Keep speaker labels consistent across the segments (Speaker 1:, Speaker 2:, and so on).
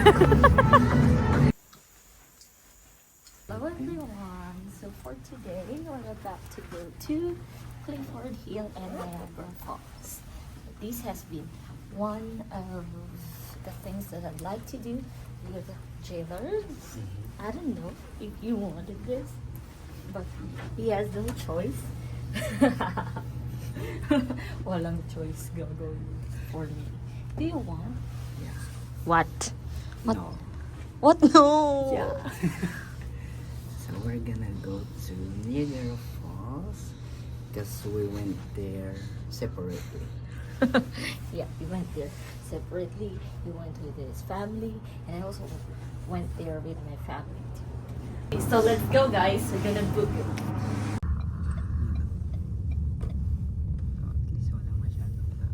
Speaker 1: Hello everyone. So for today, we're about to go to Clifford Hill and Niagara Falls. This has been one of the things that I'd like to do with Jailers. I don't know if you wanted this, but he has no choice. Walang choice gagawin for me. Do you want?
Speaker 2: Yeah.
Speaker 1: What? What?
Speaker 2: No.
Speaker 1: What? No.
Speaker 2: Yeah. So we're gonna go to Niagara Falls because we went there separately.
Speaker 1: Yeah, we went there separately. We went with his family, and I also went there with my family too. Okay, so let's go, guys. We're gonna book it.
Speaker 2: At least wala masyadong tao.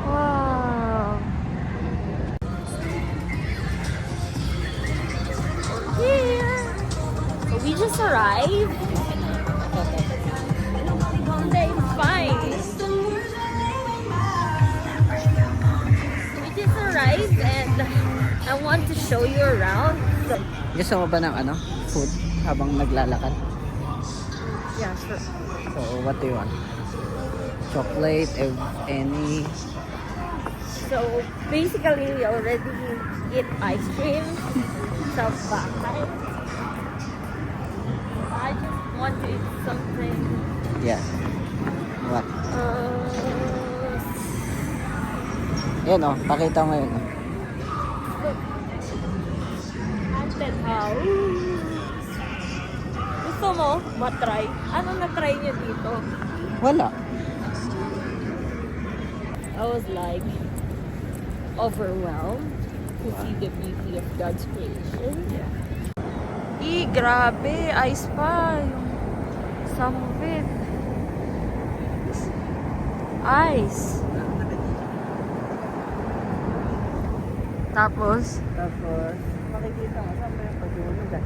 Speaker 1: Wow. Here. So we just arrived. Monday, fine. We just arrived and I want to show you around. So,
Speaker 2: Gusto mo ba ng food habang naglalakad?
Speaker 1: yeah, sure.
Speaker 2: So what do you want? Chocolate, if any.
Speaker 1: So basically, we already eat ice cream sa bahay. I just want to eat something.
Speaker 2: Yeah. What? Yan pakita mo yun.
Speaker 1: Haunted house. Gusto mo matry? Ano na-try niyo dito?
Speaker 2: Wala.
Speaker 1: I was like overwhelmed to see the beauty of God's creation.
Speaker 2: Yeah.
Speaker 1: Grabe, ice pa yung some of it. Ice. Tapos,
Speaker 2: makikita mo saan ba yung pag-uulugan?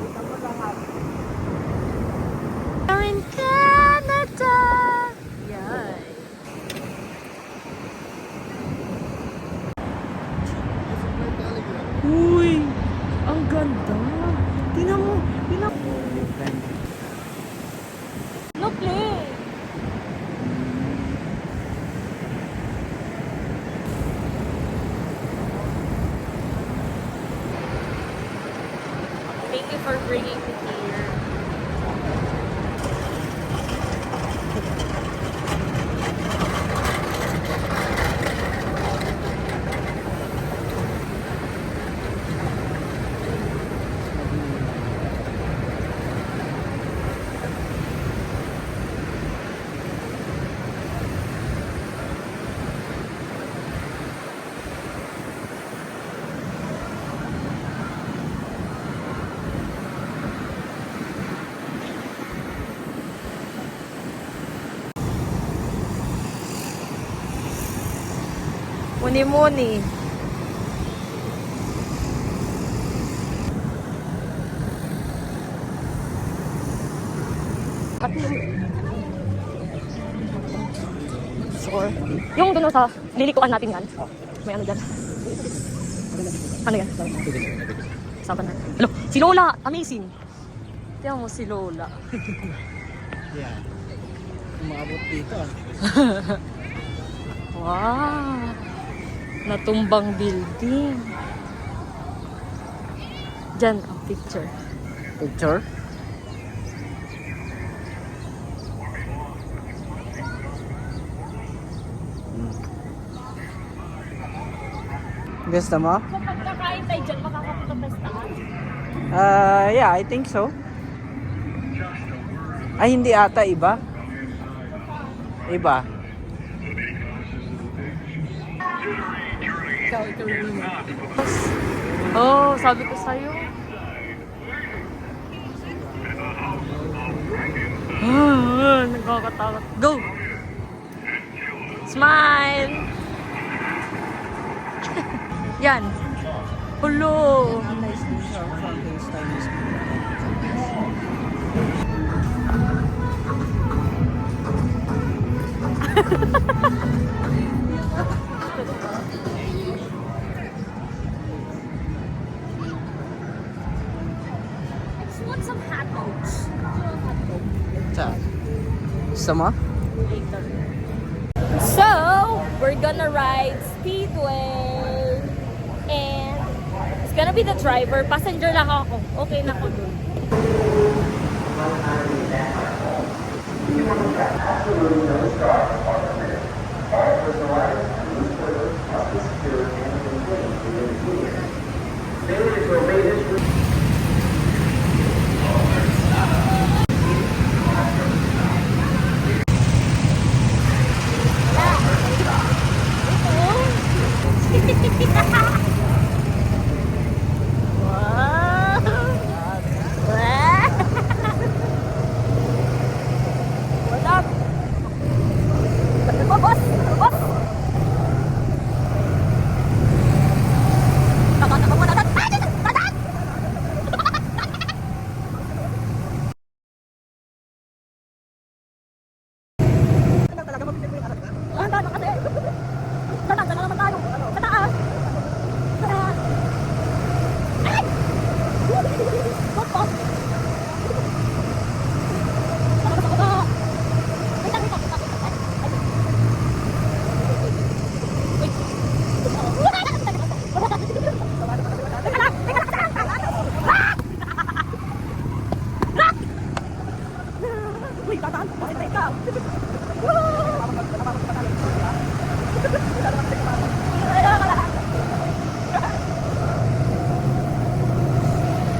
Speaker 2: Kita mo lahat.
Speaker 1: we're in Canada. Yay. Uy, ang ganda. Tingnan mo, tingnan mo. Look, Lee. Thank you for bringing me here. Muni-muni. Sure. Yung doon sa lilikuan natin yan. May ano dyan. Ano yan? Saan na? Hello, si Lola! Amazing! Tiyan mo si Lola.
Speaker 2: Yeah. Umabot dito.
Speaker 1: Wow! Natumbang building. Diyan ang picture.
Speaker 2: Picture? Gusto mo?
Speaker 1: So pagkakain tayo dyan, makakapunta tayo sa taas?
Speaker 2: Yeah, I think so. Ay, hindi ata iba. Iba.
Speaker 1: Ikaw rin mo. Oh, sabi ko sa'yo. Nagkakatakot. Go! Smile! Yan. Hulo!
Speaker 2: Nice din siya. Something stylish.
Speaker 1: I just want some hot dogs. You want hot dog?
Speaker 2: Sa? Sama?
Speaker 1: Later. So, we're gonna ride Speedway. And it's gonna be the driver. Passenger lang ako. Okay na ako dun. What up? Boss! Boss!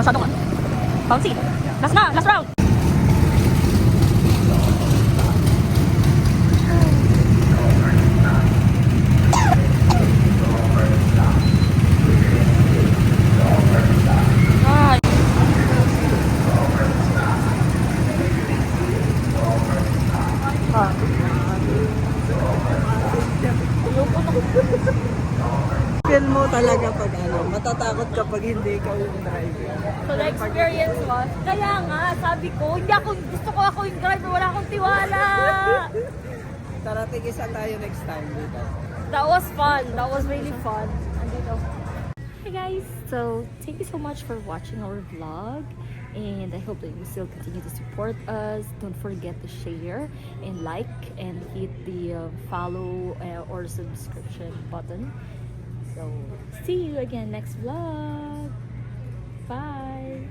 Speaker 1: Masyadong bouncy. Last na, last round.
Speaker 2: Feel mo talaga pag matatakot kapag hindi ikaw yung driver.
Speaker 1: So the experience was, kaya nga, sabi ko, gusto ko ako yung driver, wala akong tiwala.
Speaker 2: Tara, tigisa tayo next time dito.
Speaker 1: That was fun. That was really fun. Andito. Hey guys, so thank you so much for watching our vlog. And I hope that you still continue to support us. Don't forget to share and like and hit the follow or subscription button. So, see you again next vlog. Bye.